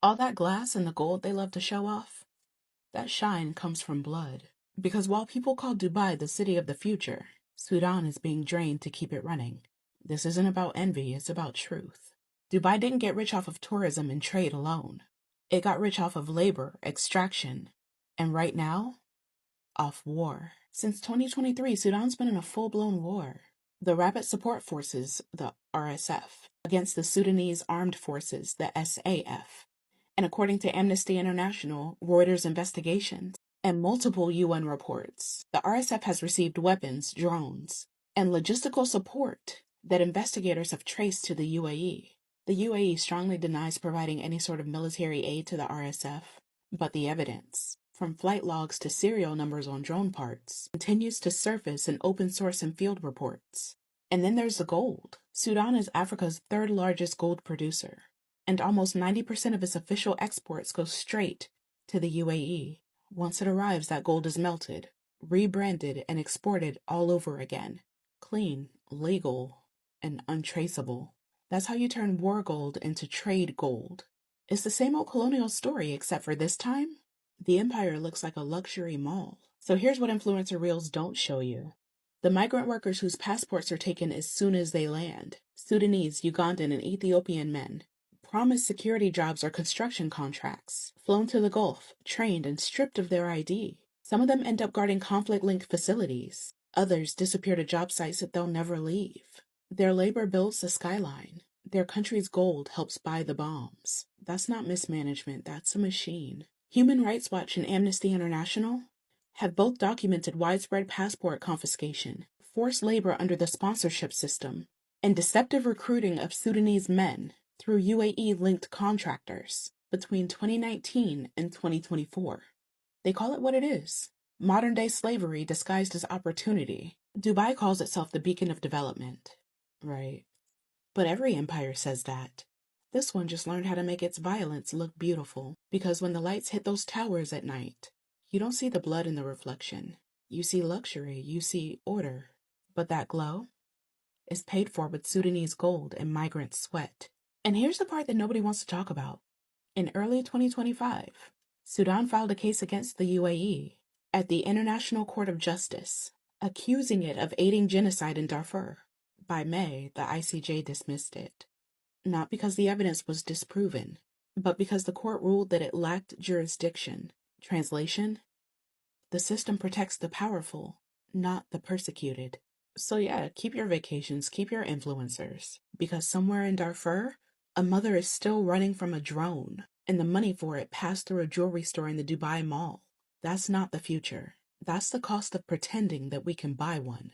All that glass and the gold they love to show off, that shine comes from blood. Because while people call Dubai the city of the future, Sudan is being drained to keep it running. This isn't about envy, it's about truth. Dubai didn't get rich off of tourism and trade alone. It got rich off of labor, extraction, and right now, off war. Since 2023, Sudan's been in a full-blown war. The Rapid Support Forces, the RSF, against the Sudanese Armed Forces, the SAF. And according to Amnesty International, Reuters investigations, and multiple UN reports, the RSF has received weapons, drones, and logistical support that investigators have traced to the UAE. The UAE strongly denies providing any sort of military aid to the RSF, but the evidence, from flight logs to serial numbers on drone parts, continues to surface in open source and field reports. And then there's the gold. Sudan is Africa's third largest gold producer, and almost 90% of its official exports go straight to the UAE. Once it arrives, that gold is melted, rebranded, and exported all over again. Clean, legal, and untraceable. That's how you turn war gold into trade gold. It's the same old colonial story, except for this time, the empire looks like a luxury mall. So here's what influencer reels don't show you. The migrant workers whose passports are taken as soon as they land, Sudanese, Ugandan, and Ethiopian men, promised security jobs or construction contracts, flown to the Gulf, trained, and stripped of their ID. Some of them end up guarding conflict-linked facilities. Others disappear to job sites that they'll never leave. Their labor builds the skyline. Their country's gold helps buy the bombs. That's not mismanagement, that's a machine. Human Rights Watch and Amnesty International have both documented widespread passport confiscation, forced labor under the sponsorship system, and deceptive recruiting of Sudanese men through UAE-linked contractors between 2019 and 2024. They call it what it is. Modern-day slavery disguised as opportunity. Dubai calls itself the beacon of development. Right. But every empire says that. This one just learned how to make its violence look beautiful, because when the lights hit those towers at night, you don't see the blood in the reflection. You see luxury, you see order. But that glow is paid for with Sudanese gold and migrant sweat. And here's the part that nobody wants to talk about. In early 2025, Sudan filed a case against the UAE at the International Court of Justice, accusing it of aiding genocide in Darfur. By May, the ICJ dismissed it. Not because the evidence was disproven, but because the court ruled that it lacked jurisdiction. Translation: the system protects the powerful, not the persecuted. So yeah, keep your vacations, keep your influencers, because somewhere in Darfur, a mother is still running from a drone, and the money for it passed through a jewelry store in the Dubai Mall. That's not the future. That's the cost of pretending that we can buy one.